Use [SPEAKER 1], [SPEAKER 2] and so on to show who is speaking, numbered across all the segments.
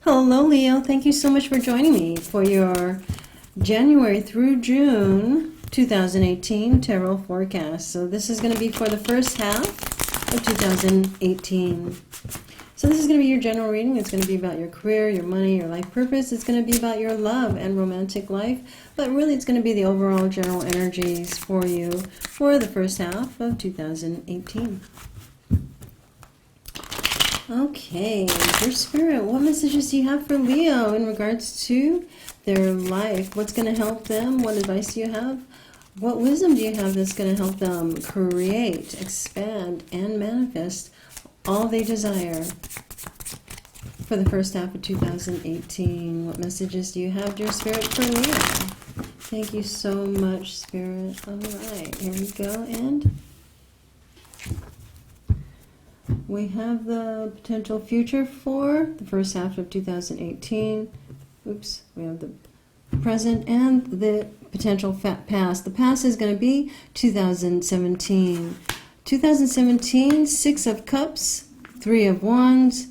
[SPEAKER 1] Hello, Leo. Thank you so much for joining me for your January through June 2018 tarot forecast. So this is going to be for the first half of 2018. So this is going to be your general reading. It's going to be about your career, your money, your life purpose. It's going to be about your love and romantic life. But really, it's going to be the overall general energies for you for the first half of 2018. Okay, your spirit, what messages do you have for Leo in regards to their life? What's going to help them? What advice do you have? What wisdom do you have that's going to help them create, expand, and manifest all they desire for the first half of 2018? What messages do you have, dear spirit, for Leo? Thank you so much, spirit. All right, here we go. And we have the potential future for the first half of 2018. Oops, we have the present and the potential past. The past is going to be 2017. 2017, Six of Cups, Three of Wands,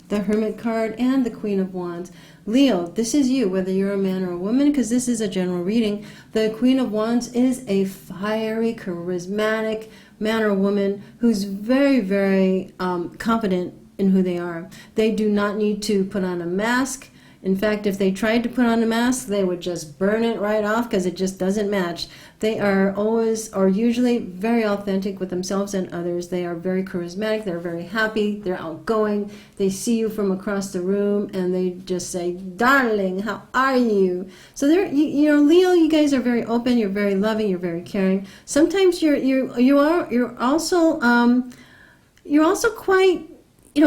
[SPEAKER 1] the Hermit card, and the Queen of Wands. Leo, this is you, whether you're a man or a woman, because this is a general reading. The Queen of Wands is a fiery, charismatic man or woman who's very, very confident in who they are. They do not need to put on a mask. In fact, if they tried to put on a mask, they would just burn it right off because it just doesn't match. They are always, or usually, very authentic with themselves and others. They are very charismatic. They're very happy. They're outgoing. They see you from across the room and they just say, "Darling, how are you?" So they're, you know, Leo, you guys are very open. You're very loving. You're very caring. Sometimes you're also quite,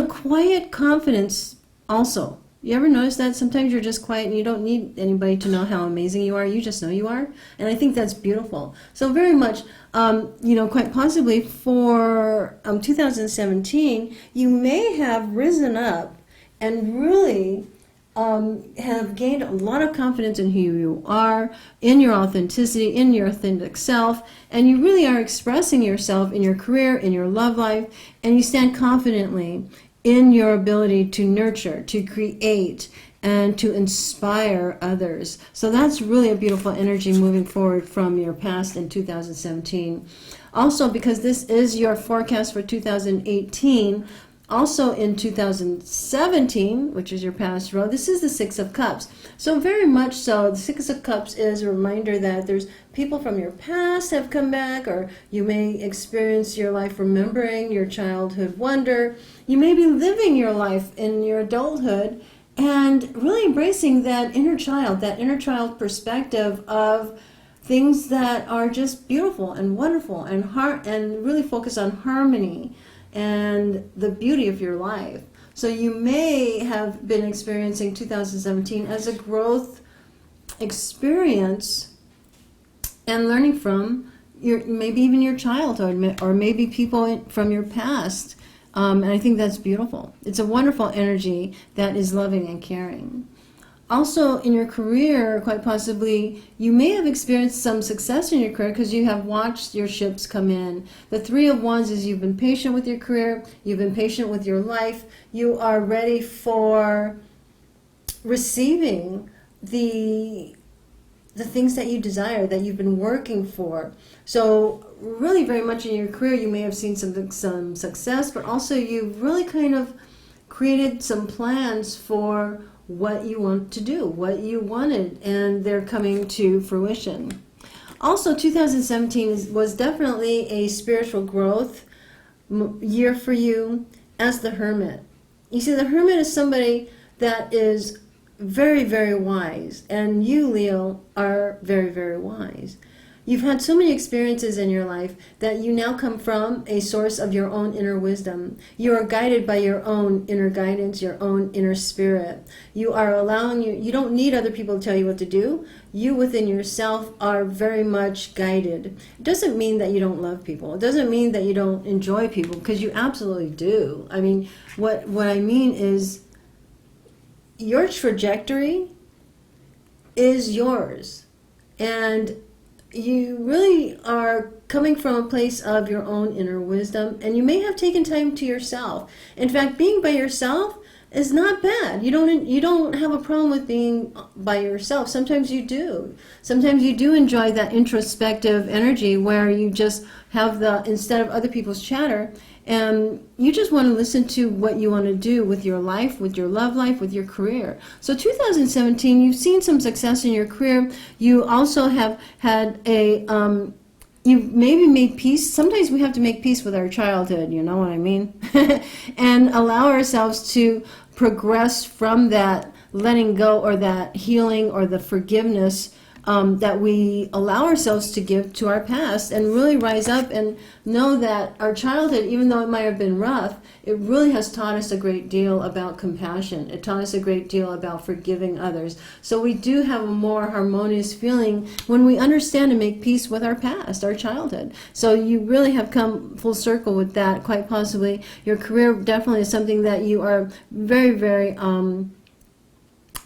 [SPEAKER 1] quiet confidence also. You ever notice that sometimes you're just quiet and you don't need anybody to know how amazing you are? You just know you are. And I think that's beautiful. So very much, quite possibly for 2017, you may have risen up and really have gained a lot of confidence in who you are, in your authenticity, in your authentic self, and you really are expressing yourself in your career, in your love life, and you stand confidently in your ability to nurture, to create, and to inspire others. So that's really a beautiful energy moving forward from your past in 2017. Also, because this is your forecast for 2018, also in 2017, which is your past row, this is the Six of Cups. So very much so, the Six of Cups is a reminder that there's people from your past have come back, or you may experience your life remembering your childhood wonder. You may be living your life in your adulthood and really embracing that inner child perspective of things that are just beautiful and wonderful and really focus on harmony and the beauty of your life. So you may have been experiencing 2017 as a growth experience and learning from maybe even your childhood, or maybe people from your past. And I think that's beautiful. It's a wonderful energy that is loving and caring. Also, in your career, quite possibly, you may have experienced some success in your career because you have watched your ships come in. The Three of Wands is you've been patient with your career, you've been patient with your life, you are ready for receiving the things that you desire, that you've been working for. So really very much in your career, you may have seen some success, but also you've really kind of created some plans for what you want to do, what you wanted, and they're coming to fruition. Also, 2017 was definitely a spiritual growth year for you as the Hermit. You see, the Hermit is somebody that is very, very wise, and you, Leo, are very, very wise. You've had so many experiences in your life that you now come from a source of your own inner wisdom. You are guided by your own inner guidance, your own inner spirit. You don't need other people to tell you what to do. You within yourself are very much guided. It doesn't mean that you don't love people. It doesn't mean that you don't enjoy people, because you absolutely do. I mean, what I mean is your trajectory is yours. And you really are coming from a place of your own inner wisdom, and you may have taken time to yourself. In fact, being by yourself is not bad. You don't have a problem with being by yourself. Sometimes you do. Sometimes you do enjoy that introspective energy where you just have instead of other people's chatter, and you just want to listen to what you want to do with your life, with your love life, with your career. So 2017, you've seen some success in your career. You also have had you've maybe made peace. Sometimes we have to make peace with our childhood, you know what I mean? And allow ourselves to progress from that letting go or that healing or the forgiveness that we allow ourselves to give to our past, and really rise up and know that our childhood, even though it might have been rough, it really has taught us a great deal about compassion. It taught us a great deal about forgiving others. So we do have a more harmonious feeling when we understand and make peace with our past, our childhood. So you really have come full circle with that, quite possibly. Your career definitely is something that you are very, very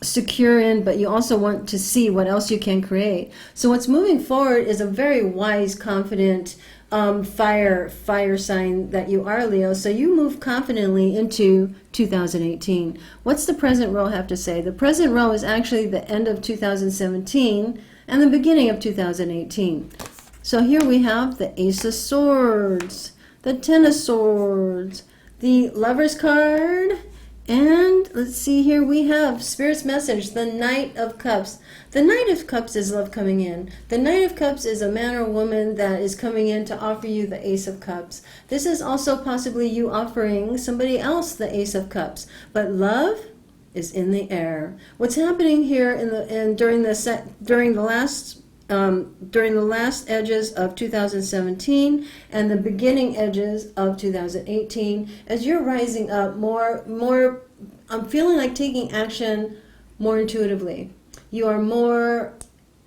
[SPEAKER 1] secure in, but you also want to see what else you can create. So what's moving forward is a very wise, confident fire sign that you are, Leo. So you move confidently into 2018. What's the present row have to say? The present row is actually the end of 2017 and the beginning of 2018. So here we have the Ace of Swords, the Ten of Swords, the Lover's card, and let's see, here we have Spirit's message, the Knight of Cups. The Knight of Cups is love coming in. The Knight of Cups is a man or woman that is coming in to offer you the Ace of Cups. This is also possibly you offering somebody else the Ace of Cups. But love is in the air. What's happening here during the last edges of 2017 and the beginning edges of 2018, as you're rising up more, I'm feeling like taking action more intuitively. You are more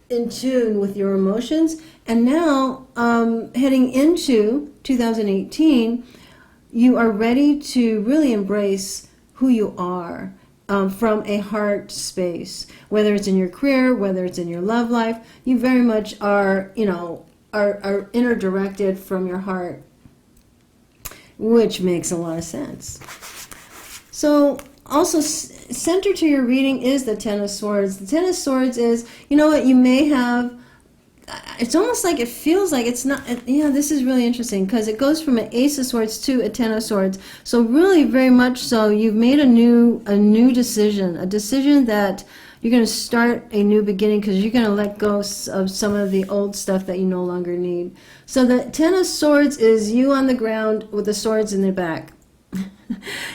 [SPEAKER 1] in tune with your emotions, and now heading into 2018, you are ready to really embrace who you are. From a heart space, whether it's in your career, whether it's in your love life, you very much are inner directed from your heart, which makes a lot of sense. So also center to your reading is the Ten of Swords. The Ten of Swords is, you know what, you may have, it's almost like it feels like it's not, this is really interesting because it goes from an Ace of Swords to a Ten of Swords. So really very much so you've made a new decision, a decision that you're going to start a new beginning because you're going to let go of some of the old stuff that you no longer need. So the Ten of Swords is you on the ground with the swords in the back.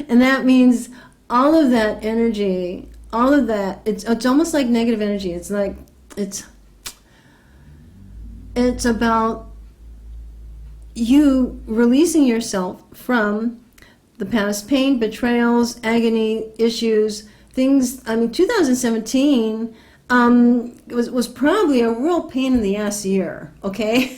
[SPEAKER 1] And that means all of that energy, all of that, it's almost like negative energy. It's about you releasing yourself from the past pain, betrayals, agony, issues, things. I mean, 2017 was probably a real pain in the ass year, okay?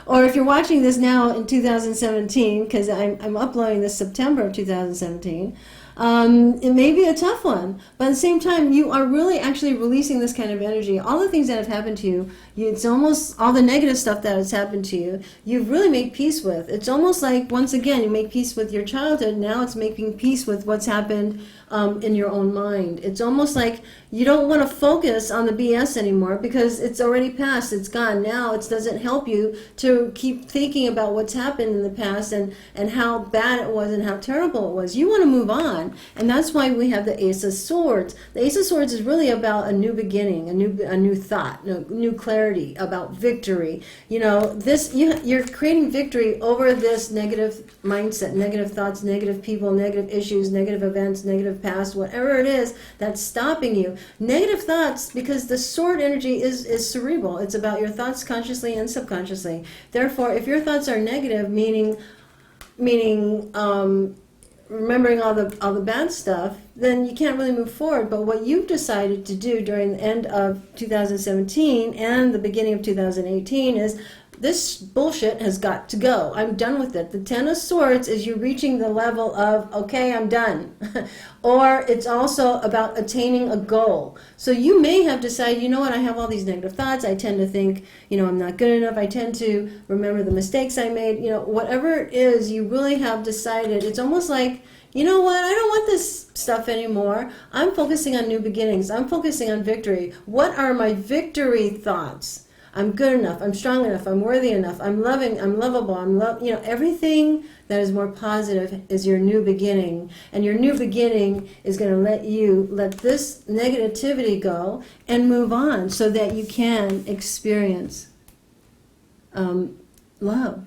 [SPEAKER 1] Or if you're watching this now in 2017, because I'm uploading this September of 2017, it may be a tough one, but at the same time, you are really actually releasing this kind of energy. All the things that have happened to you, it's almost all the negative stuff that has happened to you, you've really made peace with. It's almost like, once again, you make peace with your childhood. Now it's making peace with what's happened in your own mind. It's almost like you don't want to focus on the BS anymore because it's already past, it's gone. Now it doesn't help you to keep thinking about what's happened in the past and how bad it was and how terrible it was. You want to move on, and that's why we have the Ace of Swords. The Ace of Swords is really about a new beginning, a new thought, new clarity, about victory. You know, you're creating victory over this negative mindset, negative thoughts, negative people, negative issues, negative events, negative past, whatever it is that's stopping you. Negative thoughts, because the sword energy is cerebral. It's about your thoughts consciously and subconsciously. Therefore, if your thoughts are negative, meaning remembering all the bad stuff, then you can't really move forward. But what you've decided to do during the end of 2017 and the beginning of 2018 is, this bullshit has got to go. I'm done with it. The Ten of Swords is you reaching the level of, okay, I'm done. Or it's also about attaining a goal. So you may have decided, you know what, I have all these negative thoughts. I tend to think, I'm not good enough. I tend to remember the mistakes I made. Whatever it is, you really have decided. It's almost like you know what, I don't want this stuff anymore. I'm focusing on new beginnings. I'm focusing on victory. What are my victory thoughts? I'm good enough. I'm strong enough. I'm worthy enough. I'm loving. I'm lovable. Everything that is more positive is your new beginning. And your new beginning is going to let this negativity go and move on so that you can experience love.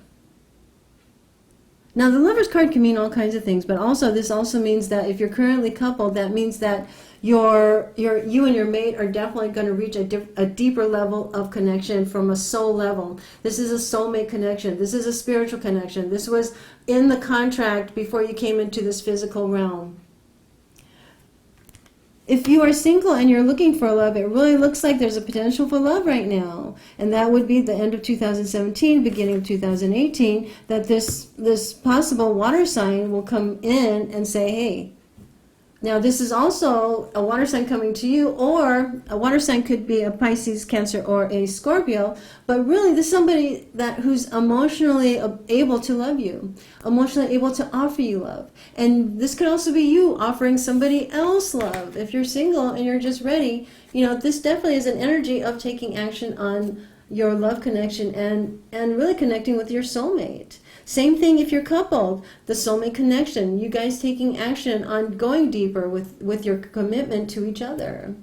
[SPEAKER 1] Now, the Lover's card can mean all kinds of things, but this also means that if you're currently coupled, that means that you and your mate are definitely going to reach a deeper level of connection from a soul level. This is a soulmate connection. This is a spiritual connection. This was in the contract before you came into this physical realm. If you are single and you're looking for love, it really looks like there's a potential for love right now. And that would be the end of 2017, beginning of 2018, that this possible water sign will come in and say, hey. Now, this is also a water sign coming to you, or a water sign could be a Pisces, Cancer, or a Scorpio, but really this is somebody who's emotionally able to love you, emotionally able to offer you love. And this could also be you offering somebody else love. If you're single and you're just ready, this definitely is an energy of taking action on your love connection and really connecting with your soulmate. Same thing if you're coupled, the soulmate connection, you guys taking action on going deeper with your commitment to each other.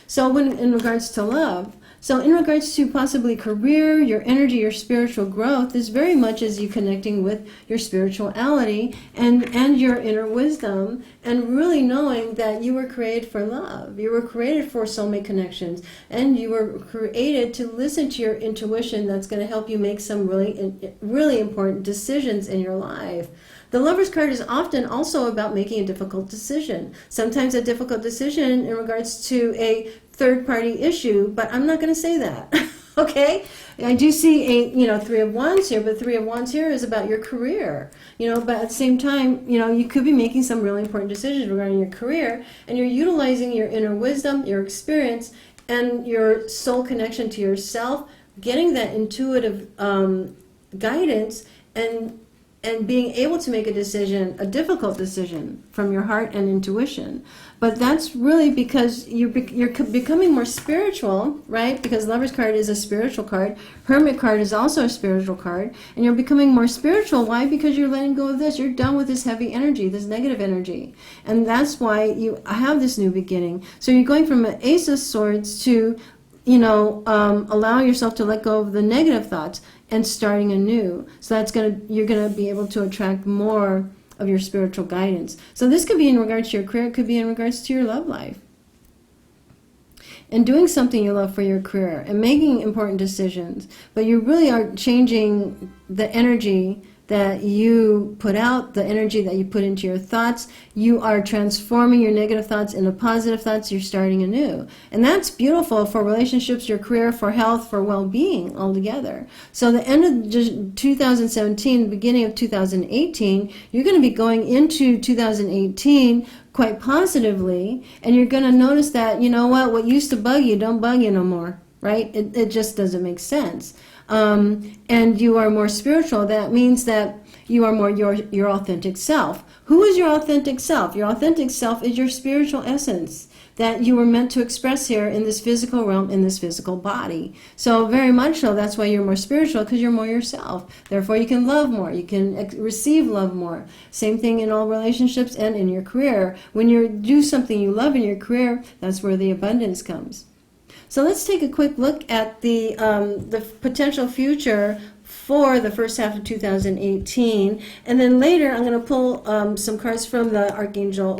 [SPEAKER 1] So in regards to love, so in regards to possibly career, your energy, your spiritual growth is very much as you connecting with your spirituality and your inner wisdom, and really knowing that you were created for love. You were created for soulmate connections, and you were created to listen to your intuition that's going to help you make some really important decisions in your life. The Lover's card is often also about making a difficult decision. Sometimes a difficult decision in regards to a third-party issue, but I'm not going to say that. Okay? I do see a, Three of Wands here, but Three of Wands here is about your career. But at the same time, you could be making some really important decisions regarding your career, and you're utilizing your inner wisdom, your experience, and your soul connection to yourself, getting that intuitive guidance, and being able to make a decision, a difficult decision from your heart and intuition. But that's really because you're becoming more spiritual, right? Because Lover's card is a spiritual card. Hermit card is also a spiritual card. And you're becoming more spiritual. Why? Because you're letting go of this. You're done with this heavy energy, this negative energy. And that's why you have this new beginning. So you're going from an Ace of Swords to, allowing yourself to let go of the negative thoughts and starting anew. So you're gonna be able to attract more of your spiritual guidance. So this could be in regards to your career, it could be in regards to your love life. And doing something you love for your career and making important decisions, but you really are changing the energy that you put out, the energy that you put into your thoughts. You are transforming your negative thoughts into positive thoughts. You're starting anew. And that's beautiful for relationships, your career, for health, for well-being altogether. So the end of 2017, beginning of 2018, you're going to be going into 2018 quite positively, and you're going to notice that, what used to bug you don't bug you no more, right? It just doesn't make sense. And you are more spiritual. That means that you are more your authentic self. Who is your authentic self? Your authentic self is your spiritual essence that you were meant to express here in this physical realm, in this physical body. So very much so, that's why you're more spiritual, because you're more yourself. Therefore, you can love more. You can receive love more. Same thing in all relationships and in your career. When you do something you love in your career, that's where the abundance comes. So let's take a quick look at the potential future for the first half of 2018, and then later I'm going to pull some cards from the Archangel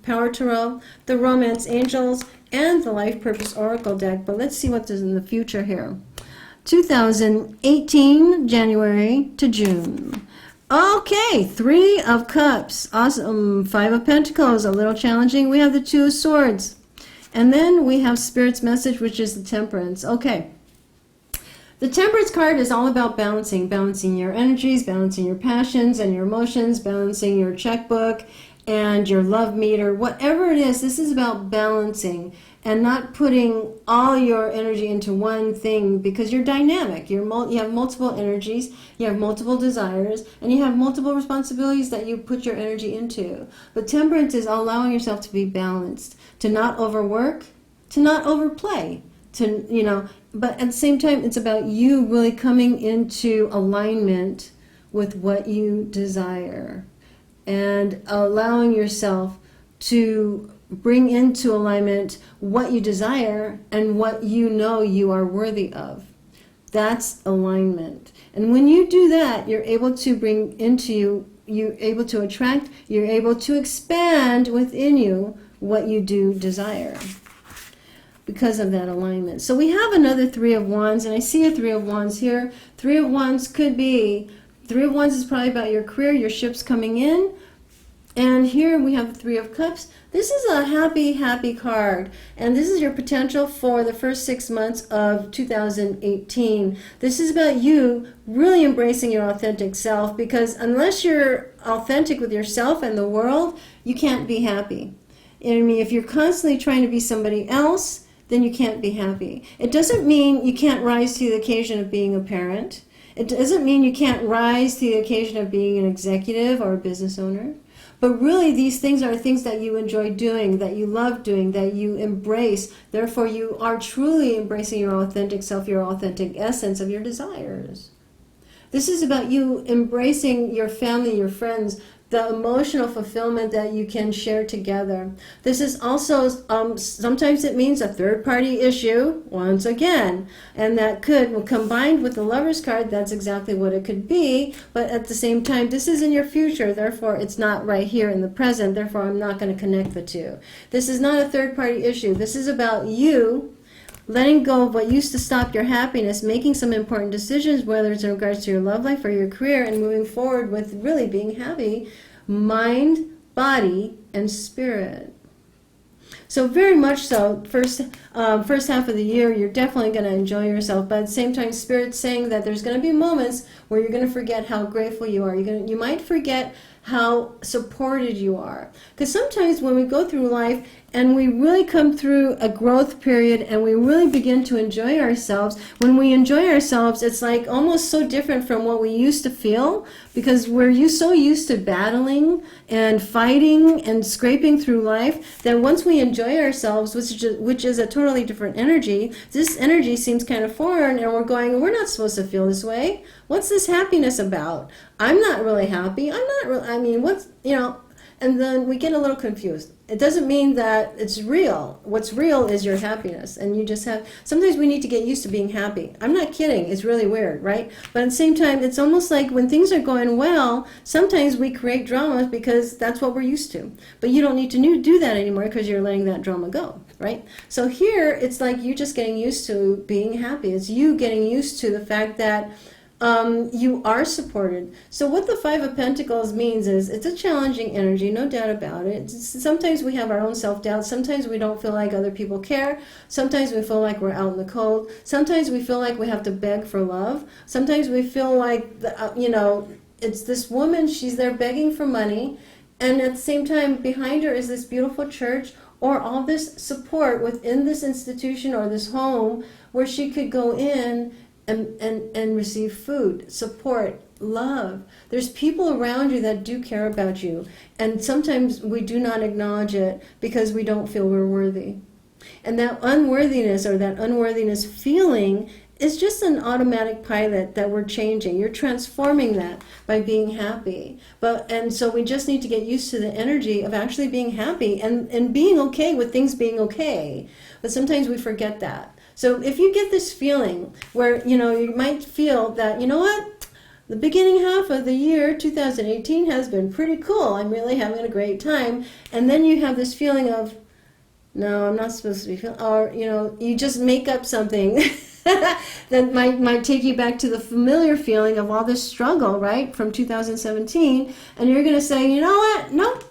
[SPEAKER 1] Power Tarot, the Romance Angels, and the Life Purpose Oracle deck. But let's see what is in the future here. 2018, January to June. Okay, Three of Cups. Awesome. Five of Pentacles, a little challenging. We have the Two of Swords. And then we have Spirit's message, which is the Temperance. Okay. The Temperance card is all about balancing your energies, balancing your passions and your emotions, balancing your checkbook, and your love meter, whatever it is, this is about balancing and not putting all your energy into one thing, because you're dynamic. You have multiple energies, you have multiple desires, and you have multiple responsibilities that you put your energy into. But temperance is allowing yourself to be balanced, to not overwork, to not overplay, but at the same time, it's about you really coming into alignment with what you desire and allowing yourself to bring into alignment what you desire and what you know you are worthy of. That's alignment. And when you do that, you're able to bring into you, you're able to attract, you're able to expand within you what you do desire because of that alignment. So we have another Three of Wands, and I see a Three of Wands here. Three of Wands could be, Three of Wands is probably about your career, your ship's coming in. And here we have the Three of Cups. This is a happy, happy card. And this is your potential for the first 6 months of 2018. This is about you really embracing your authentic self, because unless you're authentic with yourself and the world, you can't be happy. I mean, if you're constantly trying to be somebody else, then you can't be happy. It doesn't mean you can't rise to the occasion of being a parent. It doesn't mean you can't rise to the occasion of being an executive or a business owner. But really, these things are things that you enjoy doing, that you love doing, that you embrace. Therefore, you are truly embracing your authentic self, your authentic essence of your desires. This is about you embracing your family, your friends, the emotional fulfillment that you can share together. This is also, sometimes it means a third-party issue, once again, and that could, combined with the Lover's card, that's exactly what it could be, but at the same time, this is in your future, therefore it's not right here in the present, therefore I'm not going to connect the two. This is not a third-party issue. This is about you letting go of what used to stop your happiness, making some important decisions, whether it's in regards to your love life or your career, and moving forward with really being happy, mind, body, and spirit. So very much so, first half of the year, you're definitely going to enjoy yourself, but at the same time, Spirit's saying that there's going to be moments where you're going to forget how grateful you are. You might forget how supported you are. Because sometimes when we go through life and we really come through a growth period and we really begin to enjoy ourselves, when we enjoy ourselves, it's like almost so different from what we used to feel, because we're so used to battling and fighting and scraping through life that once we enjoy ourselves, which is a totally different energy, this energy seems kind of foreign, and we're not supposed to feel this way. What's this happiness about? I'm not really happy. And then we get a little confused. It doesn't mean that it's real. What's real is your happiness. And you just have, sometimes we need to get used to being happy. I'm not kidding. It's really weird, right? But at the same time, it's almost like when things are going well, sometimes we create dramas because that's what we're used to. But you don't need to do that anymore because you're letting that drama go, right? So here, it's like you just getting used to being happy. It's you getting used to the fact that you are supported. So what the Five of Pentacles means is it's a challenging energy, no doubt about it. Sometimes we have our own self-doubt. Sometimes we don't feel like other people care. Sometimes we feel like we're out in the cold. Sometimes we feel like we have to beg for love. Sometimes we feel like, it's this woman, she's there begging for money, and at the same time behind her is this beautiful church or all this support within this institution or this home where she could go in and receive food, support, love. There's people around you that do care about you. And sometimes we do not acknowledge it because we don't feel we're worthy. And that unworthiness feeling is just an automatic pilot that we're changing. You're transforming that by being happy. And so we just need to get used to the energy of actually being happy and being okay with things being okay. But sometimes we forget that. So if you get this feeling where, you might feel that, you know what, the beginning half of the year, 2018, has been pretty cool. I'm really having a great time. And then you have this feeling of, no, I'm not supposed to be feeling, or, you just make up something that might take you back to the familiar feeling of all this struggle, right, from 2017. And you're going to say, you know what, nope.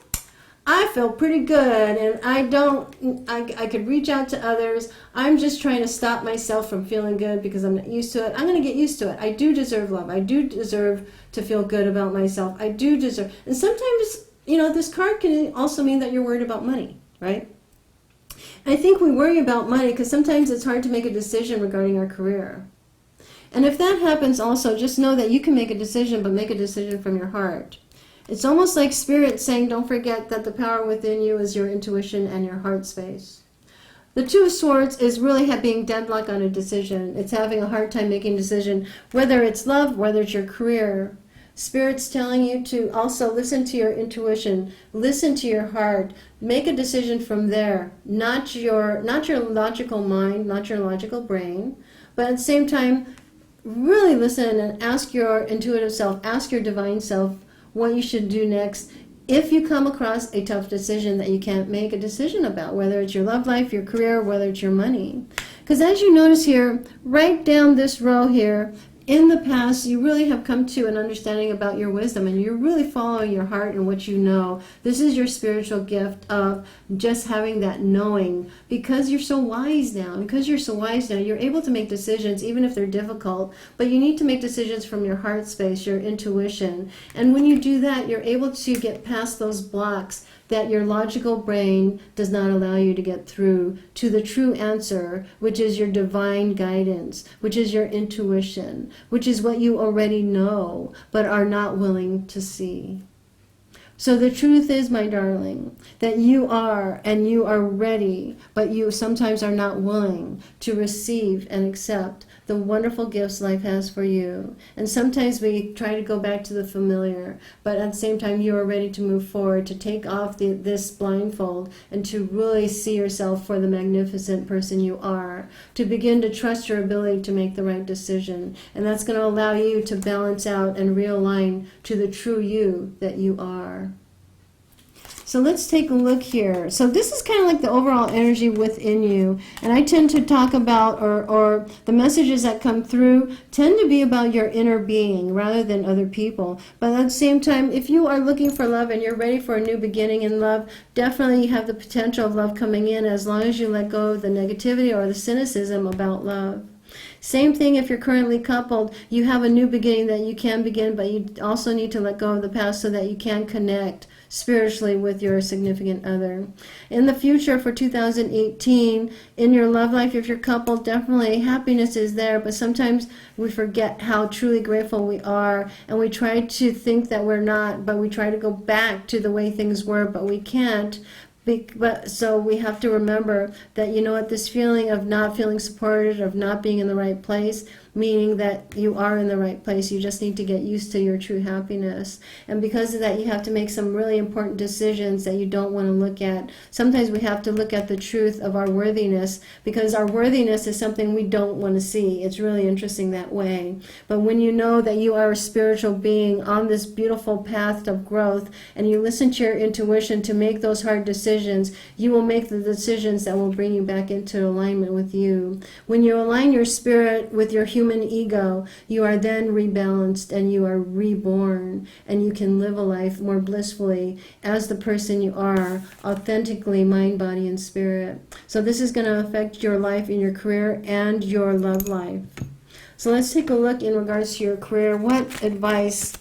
[SPEAKER 1] I feel pretty good, and I could reach out to others. I'm just trying to stop myself from feeling good because I'm not used to it. I'm going to get used to it. I do deserve love. I do deserve to feel good about myself. I do deserve, and sometimes this card can also mean that you're worried about money, right? I think we worry about money because sometimes it's hard to make a decision regarding our career. And if that happens also, just know that you can make a decision, but make a decision from your heart. It's almost like Spirit saying, don't forget that the power within you is your intuition and your heart space. The Two of Swords is really being deadlocked on a decision. It's having a hard time making a decision, whether it's love, whether it's your career. Spirit's telling you to also listen to your intuition, listen to your heart, make a decision from there, not your logical mind, not your logical brain, but at the same time, really listen and ask your intuitive self, ask your divine self what you should do next if you come across a tough decision that you can't make a decision about, whether it's your love life, your career, whether it's your money. Because as you notice here, right down this row here, in the past, you really have come to an understanding about your wisdom, and you're really following your heart and what you know. This is your spiritual gift of just having that knowing. Because you're so wise now, you're able to make decisions, even if they're difficult. But you need to make decisions from your heart space, your intuition. And when you do that, you're able to get past those blocks that your logical brain does not allow you to get through to the true answer, which is your divine guidance, which is your intuition, which is what you already know but are not willing to see. So the truth is, my darling, that you are ready, but you sometimes are not willing to receive and accept the wonderful gifts life has for you. And sometimes we try to go back to the familiar, but at the same time you are ready to move forward, to take off this blindfold and to really see yourself for the magnificent person you are, to begin to trust your ability to make the right decision. And that's going to allow you to balance out and realign to the true you that you are. So let's take a look here. So this is kind of like the overall energy within you. And I tend to talk about, or the messages that come through tend to be about your inner being rather than other people. But at the same time, if you are looking for love and you're ready for a new beginning in love, definitely you have the potential of love coming in as long as you let go of the negativity or the cynicism about love. Same thing if you're currently coupled, you have a new beginning that you can begin, but you also need to let go of the past so that you can connect spiritually with your significant other. In the future for 2018, in your love life, if you're coupled, definitely happiness is there, but sometimes we forget how truly grateful we are, and we try to think that we're not, but we try to go back to the way things were, but we can't. But so we have to remember that, this feeling of not feeling supported, of not being in the right place, meaning that you are in the right place. You just need to get used to your true happiness. And because of that, you have to make some really important decisions that you don't want to look at. Sometimes we have to look at the truth of our worthiness, because our worthiness is something we don't want to see. It's really interesting that way. But when you know that you are a spiritual being on this beautiful path of growth, and you listen to your intuition to make those hard decisions, you will make the decisions that will bring you back into alignment with you. When you align your spirit with your human ego, you are then rebalanced and you are reborn, and you can live a life more blissfully as the person you are, authentically, mind, body, and spirit. So this is going to affect your life in your career and your love life. So let's take a look in regards to your career. What advice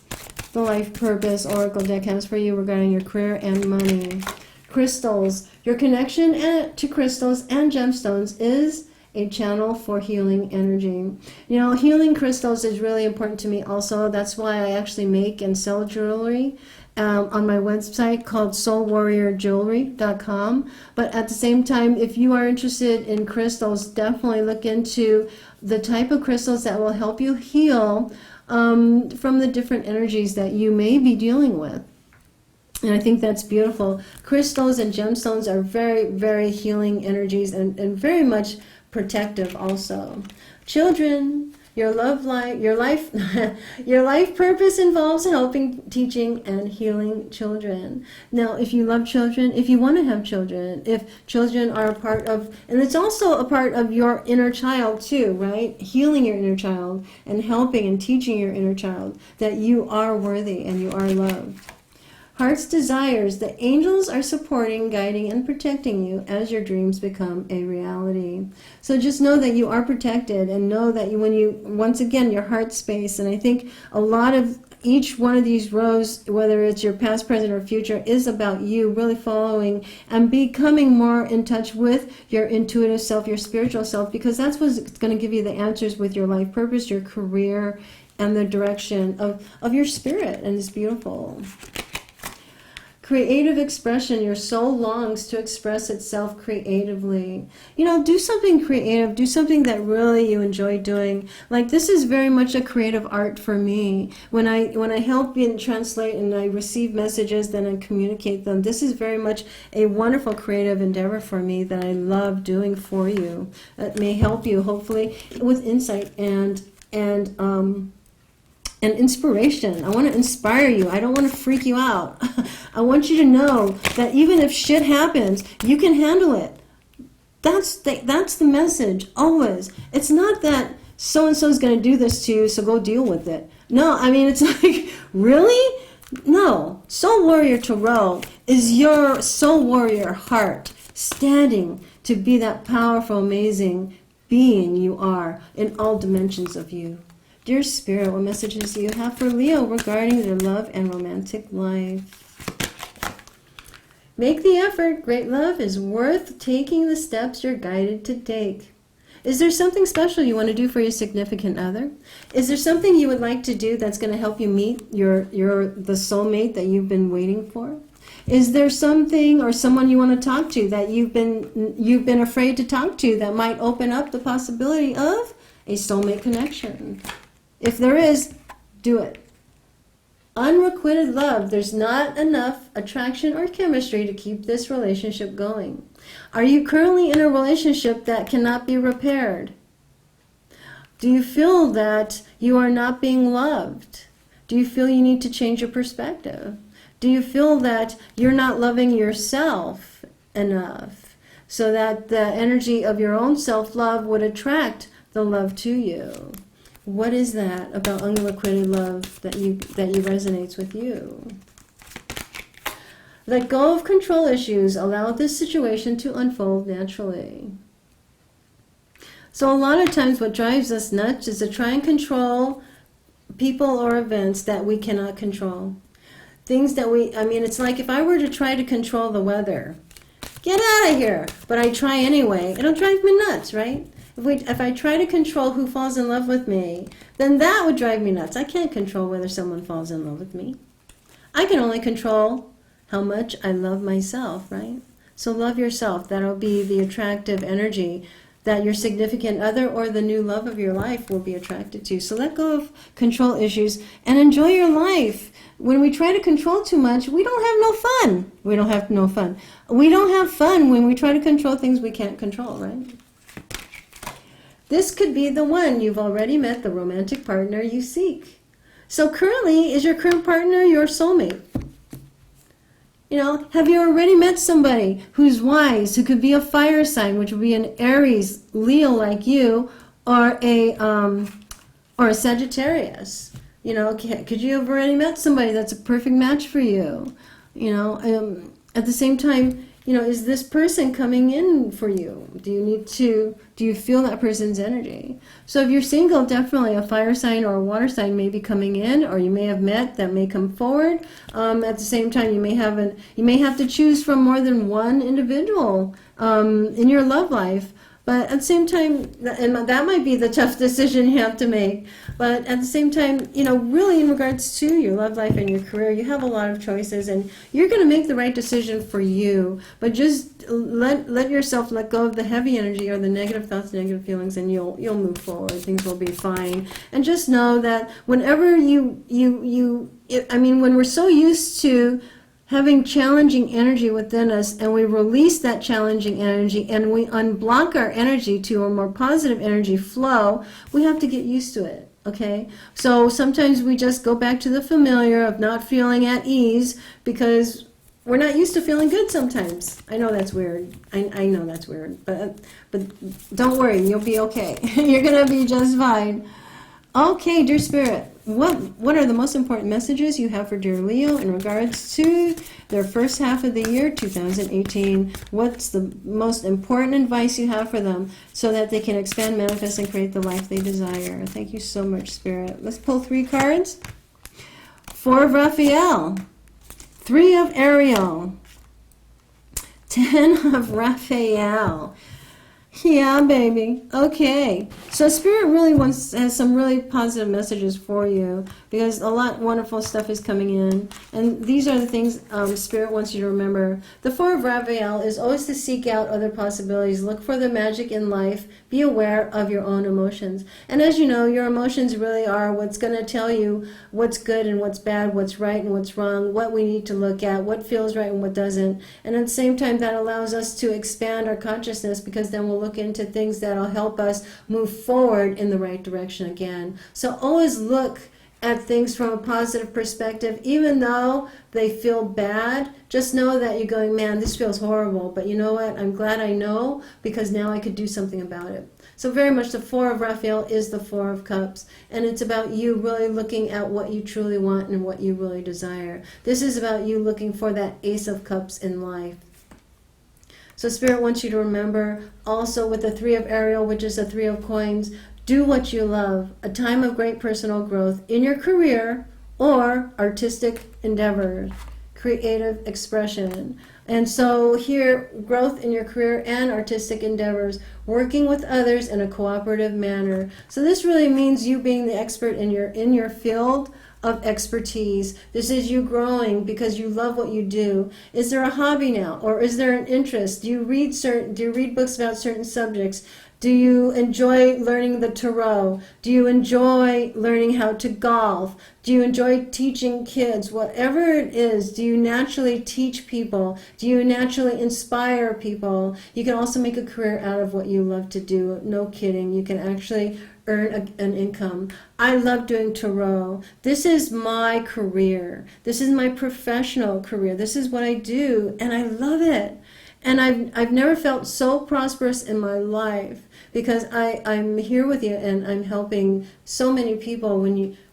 [SPEAKER 1] the Life Purpose Oracle deck has for you regarding your career and money. Crystals. Your connection to crystals and gemstones is a channel for healing energy. Healing crystals is really important to me also. That's why I actually make and sell jewelry on my website called soulwarriorjewelry.com. But at the same time, if you are interested in crystals, definitely look into the type of crystals that will help you heal from the different energies that you may be dealing with. And I think that's beautiful. Crystals and gemstones are very, very healing energies and very much protective also. Children, your life your life purpose involves helping, teaching, and healing children. Now, if you love children, if you want to have children, if children are a part of, and it's also a part of your inner child too, right? Healing your inner child and helping and teaching your inner child that you are worthy and you are loved. Heart's desires. The angels are supporting, guiding, and protecting you as your dreams become a reality. So just know that you are protected, and know that once again, your heart space. And I think a lot of each one of these rows, whether it's your past, present, or future, is about you really following and becoming more in touch with your intuitive self, your spiritual self, because that's what's going to give you the answers with your life purpose, your career, and the direction of your spirit. And it's beautiful. Creative expression. Your soul longs to express itself creatively. You know, do something creative. Do something that really you enjoy doing. Like, this is very much a creative art for me. When I help and translate and I receive messages, then I communicate them. This is very much a wonderful creative endeavor for me that I love doing for you. It may help you, hopefully, with insight and inspiration. I want to inspire you. I don't want to freak you out. I want you to know that even if shit happens, you can handle it. That's the message, always. It's not that so-and-so is going to do this to you, so go deal with it. No, I mean, it's like, really? No. Soul Warrior Tarot is your soul warrior heart standing to be that powerful, amazing being you are in all dimensions of you. Dear Spirit, what messages do you have for Leo regarding their love and romantic life? Make the effort. Great love is worth taking the steps you're guided to take. Is there something special you want to do for your significant other? Is there something you would like to do that's going to help you meet the soulmate that you've been waiting for? Is there something or someone you want to talk to that you've been afraid to talk to that might open up the possibility of a soulmate connection? If there is, do it. Unrequited love. There's not enough attraction or chemistry to keep this relationship going. Are you currently in a relationship that cannot be repaired? Do you feel that you are not being loved? Do you feel you need to change your perspective? Do you feel that you're not loving yourself enough so that the energy of your own self-love would attract the love to you? What is that about unrequited love that resonates with you? Let go of control issues. Allow this situation to unfold naturally. So a lot of times what drives us nuts is to try and control people or events that we cannot control. Things that it's like if I were to try to control the weather, get out of here, but I try anyway, it'll drive me nuts, right? If I try to control who falls in love with me, then that would drive me nuts. I can't control whether someone falls in love with me. I can only control how much I love myself, right? So love yourself. That'll be the attractive energy that your significant other or the new love of your life will be attracted to. So let go of control issues and enjoy your life. When we try to control too much, we don't have no fun. We don't have no fun. We don't have fun when we try to control things we can't control, right? This could be the one. You've already met the romantic partner you seek. So currently, is your current partner your soulmate? You know, have you already met somebody who's wise, who could be a fire sign, which would be an Aries, Leo like you, or a Sagittarius? You know, could you have already met somebody that's a perfect match for you? You know, at the same time, you know, is this person coming in for you? Do you feel that person's energy? So if you're single, definitely a fire sign or a water sign may be coming in, or you may have met that may come forward. At the same time, you may have to choose from more than one individual in your love life. But at the same time, and that might be the tough decision you have to make. But at the same time, you know, really in regards to your love life and your career, you have a lot of choices, and you're going to make the right decision for you. But just let yourself let go of the heavy energy or the negative thoughts, negative feelings, and you'll move forward. Things will be fine. And just know that whenever when we're so used to having challenging energy within us, and we release that challenging energy and we unblock our energy to a more positive energy flow, we have to get used to it, okay? So sometimes we just go back to the familiar of not feeling at ease because we're not used to feeling good sometimes. I know that's weird. I know that's weird, but don't worry, you'll be okay. You're going to be just fine. Okay, dear Spirit, what are the most important messages you have for dear Leo in regards to their first half of the year 2018? What's the most important advice you have for them so that they can expand, manifest, and create the life they desire? Thank you so much, Spirit. Let's pull 3 cards. 4 of Raphael, 3 of Ariel, 10 of Raphael. Yeah, baby. Okay. So Spirit really has some really positive messages for you, because a lot of wonderful stuff is coming in. And these are the things Spirit wants you to remember. The 4 of Raphael is always to seek out other possibilities. Look for the magic in life. Be aware of your own emotions. And as you know, your emotions really are what's going to tell you what's good and what's bad, what's right and what's wrong, what we need to look at, what feels right and what doesn't. And at the same time, that allows us to expand our consciousness, because then we'll look into things that'll help us move forward in the right direction again. So always look at things from a positive perspective, even though they feel bad. Just know that you're going, man, this feels horrible, but you know what? I'm glad I know, because now I could do something about it. So very much the 4 of Raphael is the 4 of Cups, and it's about you really looking at what you truly want and what you really desire. This is about you looking for that Ace of Cups in life. So Spirit wants you to remember also with the 3 of Ariel, which is the 3 of Coins, do what you love. A time of great personal growth in your career or artistic endeavors, creative expression. And so here, growth in your career and artistic endeavors, working with others in a cooperative manner. So this really means you being the expert in your field of expertise. This is you growing because you love what you do. Is there a hobby now, or is there an interest? Do you read books about certain subjects? Do you enjoy learning the tarot? Do you enjoy learning how to golf? Do you enjoy teaching kids? Whatever it is, do you naturally teach people? Do you naturally inspire people? You can also make a career out of what you love to do. No kidding. You can actually earn an income. I love doing tarot. This is my career. This is my professional career. This is what I do, and I love it. And I've never felt so prosperous in my life, because I'm here with you and I'm helping so many people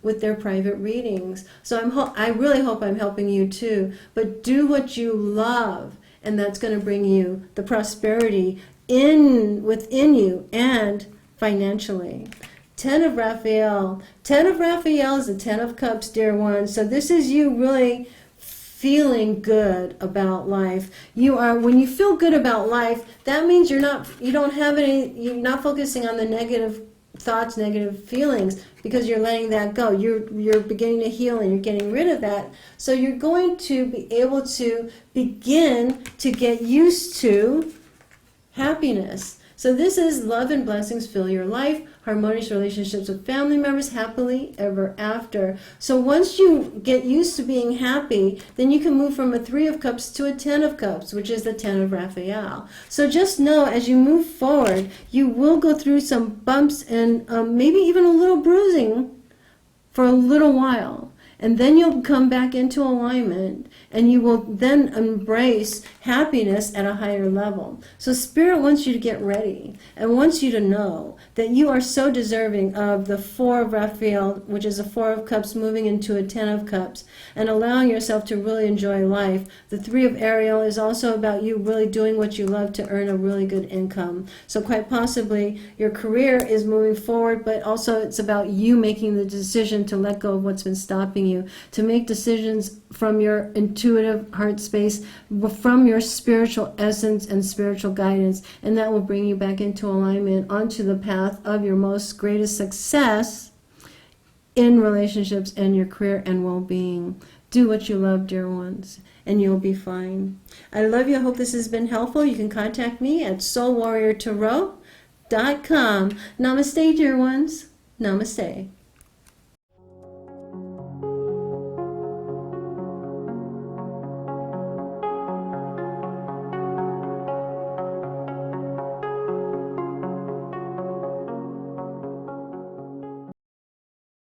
[SPEAKER 1] with their private readings. So I really hope I'm helping you too. But do what you love, and that's going to bring you the prosperity within you and financially. 10 of Raphael. 10 of Raphael is the 10 of Cups, dear one. So this is you really feeling good about life. When you feel good about life, that means you're not focusing on the negative thoughts, negative feelings, because you're letting that go. You're beginning to heal and you're getting rid of that. So you're going to be able to begin to get used to happiness. So this is love and blessings fill your life, harmonious relationships with family members, happily ever after. So once you get used to being happy, then you can move from a 3 of Cups to a 10 of Cups, which is the 10 of Raphael. So just know, as you move forward, you will go through some bumps and maybe even a little bruising for a little while. And then you'll come back into alignment, and you will then embrace happiness at a higher level. So Spirit wants you to get ready and wants you to know that you are so deserving of the 4 of Raphael, which is a 4 of Cups moving into a 10 of Cups, and allowing yourself to really enjoy life. The 3 of Ariel is also about you really doing what you love to earn a really good income. So quite possibly your career is moving forward, but also it's about you making the decision to let go of what's been stopping you, to make decisions from your intuitive heart space, from your spiritual essence and spiritual guidance, and that will bring you back into alignment onto the path of your most greatest success in relationships and your career and well-being. Do what you love, dear ones, and you'll be fine. I love you. I hope this has been helpful. You can contact me at soulwarriortarot.com. Namaste, dear ones. Namaste.